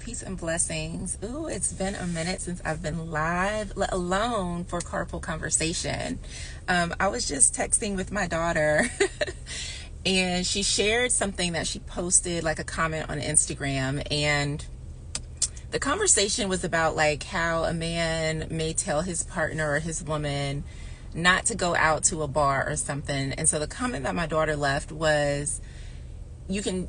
peace and blessings. Ooh, it's been a minute since I've been live, let alone for Carpool Conversation. I was just texting with my daughter and she shared something that she posted, like a comment on Instagram, and the conversation was about like how a man may tell his partner or his woman not to go out to a bar or something. And so the comment that my daughter left was, you can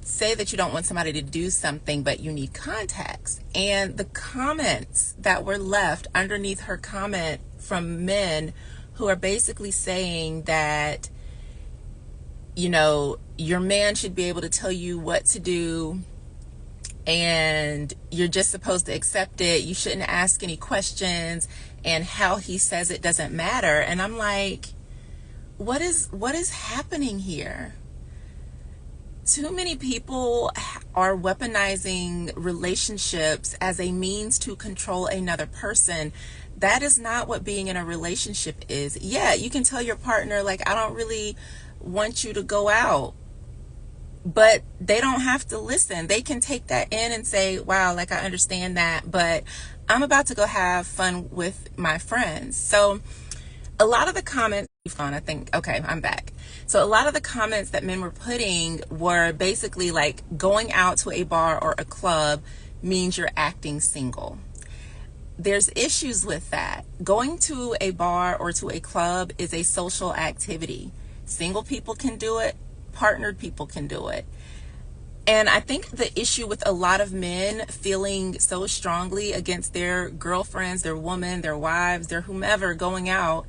say that you don't want somebody to do something, but you need context. And the comments that were left underneath her comment from men who are basically saying that, your man should be able to tell you what to do and you're just supposed to accept it. You shouldn't ask any questions, and how he says it doesn't matter. And I'm like, what is happening here? Too many people are weaponizing relationships as a means to control another person. That is not what being in a relationship is. Yeah, you can tell your partner, like, I don't really want you to go out, but they don't have to listen. They can take that in and say, wow, like, I understand that, but I'm about to go have fun with my friends. So a lot of the comments, okay, I'm back. So a lot of the comments that men were putting were basically like, going out to a bar or a club means you're acting single. There's issues with that. Going to a bar or to a club is a social activity. Single people can do it. Partnered people can do it. And I think the issue with a lot of men feeling so strongly against their girlfriends, their women, their wives, their whomever going out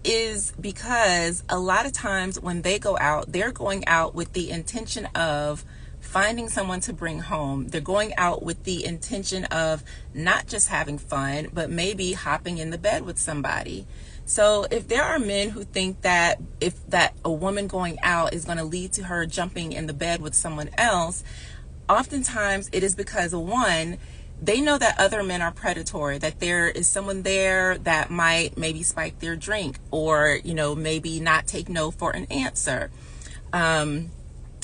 is because a lot of times when they go out, they're going out with the intention of finding someone to bring home. They're going out with the intention of not just having fun, but maybe hopping in the bed with somebody. So if there are men who think that a woman going out is going to lead to her jumping in the bed with someone else, oftentimes it is because, one, they know that other men are predatory, that there is someone there that might maybe spike their drink or, maybe not take no for an answer.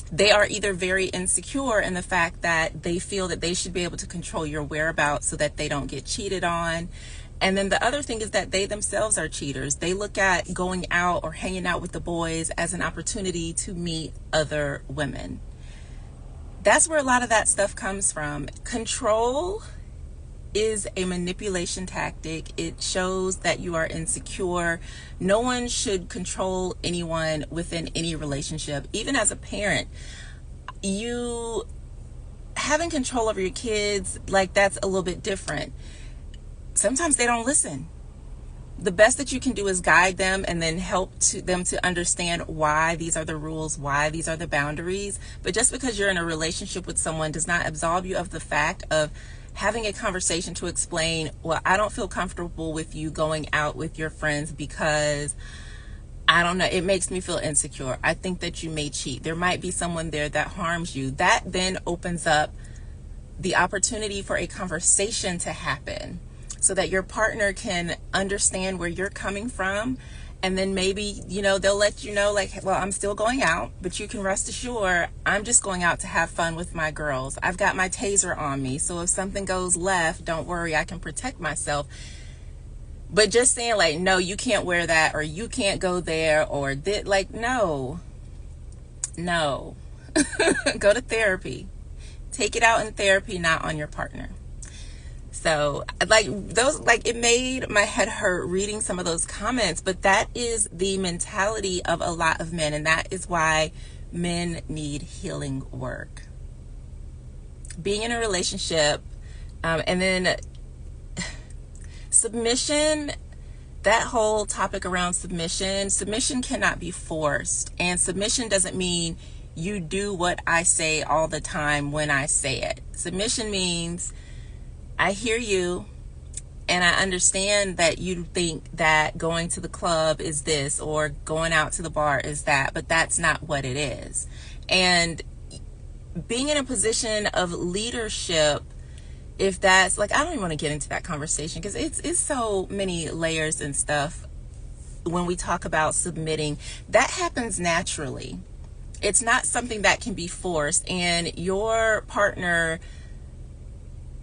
They are either very insecure in the fact that they feel that they should be able to control your whereabouts so that they don't get cheated on. And then the other thing is that they themselves are cheaters. They look at going out or hanging out with the boys as an opportunity to meet other women. That's where a lot of that stuff comes from. Control is a manipulation tactic. It shows that you are insecure. No one should control anyone within any relationship. Even as a parent, you having control over your kids, like, that's a little bit different. Sometimes they don't listen. The best that you can do is guide them and then help them to understand why these are the rules, why these are the boundaries. But just because you're in a relationship with someone does not absolve you of the fact of having a conversation to explain, well, I don't feel comfortable with you going out with your friends because, I don't know, it makes me feel insecure. I think that you may cheat. There might be someone there that harms you. That then opens up the opportunity for a conversation to happen, so that your partner can understand where you're coming from. And then maybe, they'll let you know, like, well, I'm still going out, but you can rest assured, I'm just going out to have fun with my girls. I've got my taser on me. So if something goes left, don't worry, I can protect myself. But just saying, like, no, you can't wear that, or you can't go there, or like, no. Go to therapy. Take it out in therapy, not on your partner. So it made my head hurt reading some of those comments, but that is the mentality of a lot of men, and that is why men need healing work. Being in a relationship, and then submission, that whole topic around submission cannot be forced, and submission doesn't mean you do what I say all the time when I say it. Submission means, I hear you, and I understand that you think that going to the club is this, or going out to the bar is that, but that's not what it is. And being in a position of leadership, if that's, like, I don't even want to get into that conversation because it's so many layers and stuff when we talk about submitting. That happens naturally. It's not something that can be forced, and your partner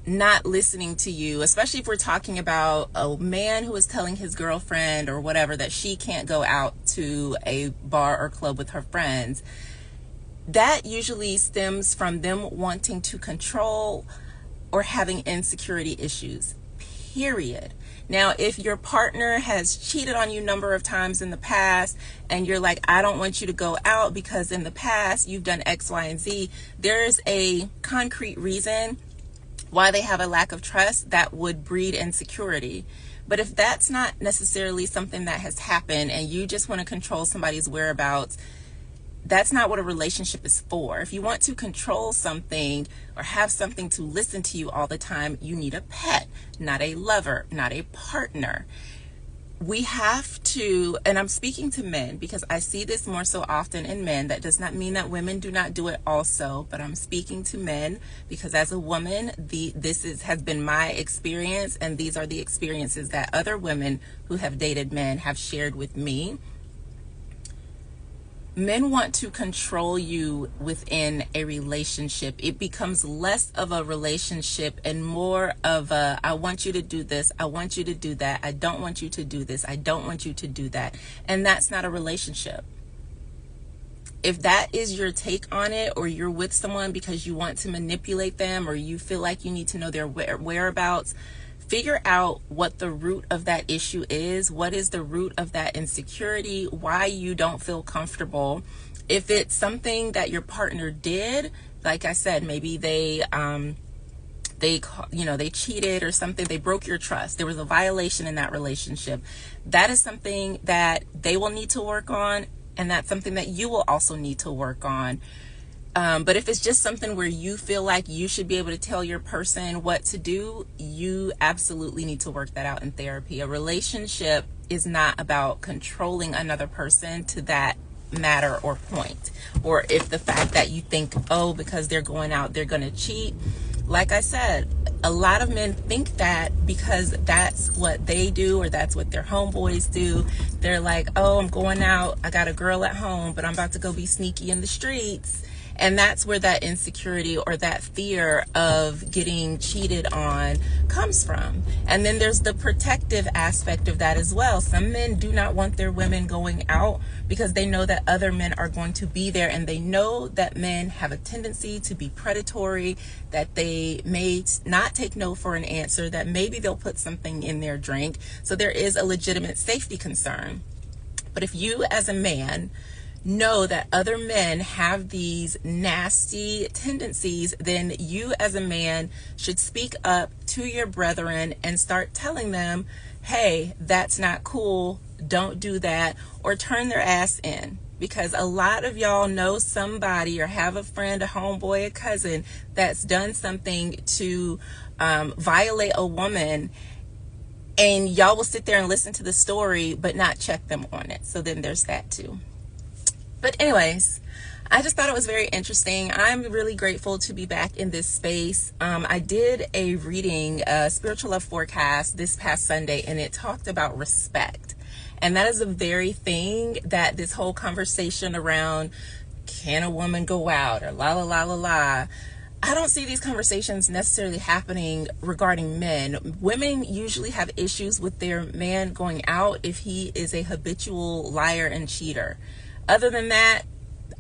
not listening to you, especially if we're talking about a man who is telling his girlfriend or whatever that she can't go out to a bar or club with her friends, that usually stems from them wanting to control or having insecurity issues, period. Now, if your partner has cheated on you a number of times in the past and you're like, I don't want you to go out because in the past you've done X, Y, and Z, there's a concrete reason why they have a lack of trust that would breed insecurity. But if that's not necessarily something that has happened and you just want to control somebody's whereabouts, that's not what a relationship is for. If you want to control something or have something to listen to you all the time, you need a pet, not a lover, not a partner. We have to, and I'm speaking to men because I see this more so often in men. That does not mean that women do not do it also, but I'm speaking to men because as a woman, has been my experience, and these are the experiences that other women who have dated men have shared with me. Men want to control you within a relationship. It becomes less of a relationship and more of a, I want you to do this, I want you to do that, I don't want you to do this, I don't want you to do that. And that's not a relationship. If that is your take on it, or you're with someone because you want to manipulate them, or you feel like you need to know their whereabouts, figure out what the root of that issue is. What is the root of that insecurity? Why you don't feel comfortable? If it's something that your partner did, like I said, maybe they cheated or something, they broke your trust, there was a violation in that relationship, that is something that they will need to work on, and that's something that you will also need to work on. But if it's just something where you feel like you should be able to tell your person what to do, you absolutely need to work that out in therapy. A relationship is not about controlling another person to that matter or point. Or if the fact that you think, oh, because they're going out, they're going to cheat. Like I said, a lot of men think that because that's what they do or that's what their homeboys do. They're like, oh, I'm going out, I got a girl at home, but I'm about to go be sneaky in the streets. And that's where that insecurity or that fear of getting cheated on comes from. And then there's the protective aspect of that as well. Some men do not want their women going out because they know that other men are going to be there, and they know that men have a tendency to be predatory, that they may not take no for an answer, that maybe they'll put something in their drink. So there is a legitimate safety concern. But if you as a man know that other men have these nasty tendencies, then you as a man should speak up to your brethren and start telling them, hey, that's not cool, don't do that, or turn their ass in. Because a lot of y'all know somebody or have a friend, a homeboy, a cousin that's done something to violate a woman, and y'all will sit there and listen to the story but not check them on it. So then there's that too. But anyways, I just thought it was very interesting. I'm really grateful to be back in this space. I did a reading, Spiritual Love Forecast, this past Sunday, and it talked about respect. And that is the very thing that this whole conversation around, can a woman go out, or la la la la la, I don't see these conversations necessarily happening regarding men. Women usually have issues with their man going out if he is a habitual liar and cheater. Other than that,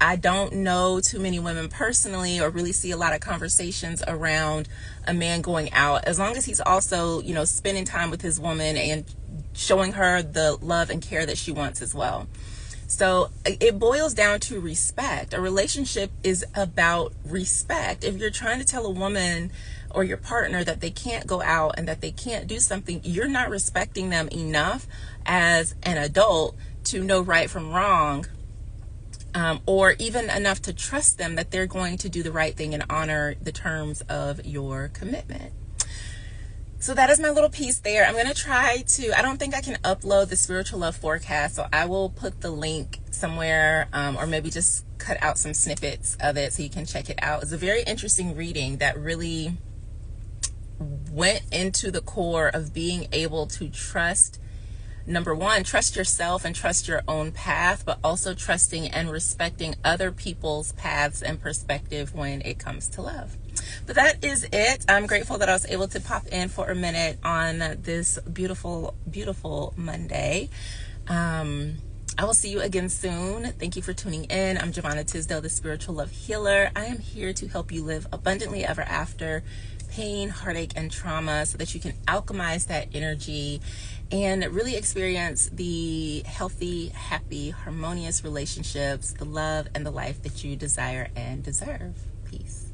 I don't know too many women personally, or really see a lot of conversations around a man going out, as long as he's also, spending time with his woman and showing her the love and care that she wants as well. So it boils down to respect. A relationship is about respect. If you're trying to tell a woman or your partner that they can't go out and that they can't do something, you're not respecting them enough as an adult to know right from wrong. Or even enough to trust them that they're going to do the right thing and honor the terms of your commitment. So that is my little piece there. I'm going to try to, I don't think I can upload the Spiritual Love Forecast, so I will put the link somewhere, or maybe just cut out some snippets of it so you can check it out. It's a very interesting reading that really went into the core of being able to trust number one, trust yourself and trust your own path, but also trusting and respecting other people's paths and perspective when it comes to love. But that is it. I'm grateful that I was able to pop in for a minute on this beautiful, beautiful Monday. I will see you again soon. Thank you for tuning in. I'm Giovanna Tisdale, the Spiritual Love Healer. I am here to help you live abundantly ever after pain, heartache, and trauma so that you can alchemize that energy and really experience the healthy, happy, harmonious relationships, the love, and the life that you desire and deserve. Peace.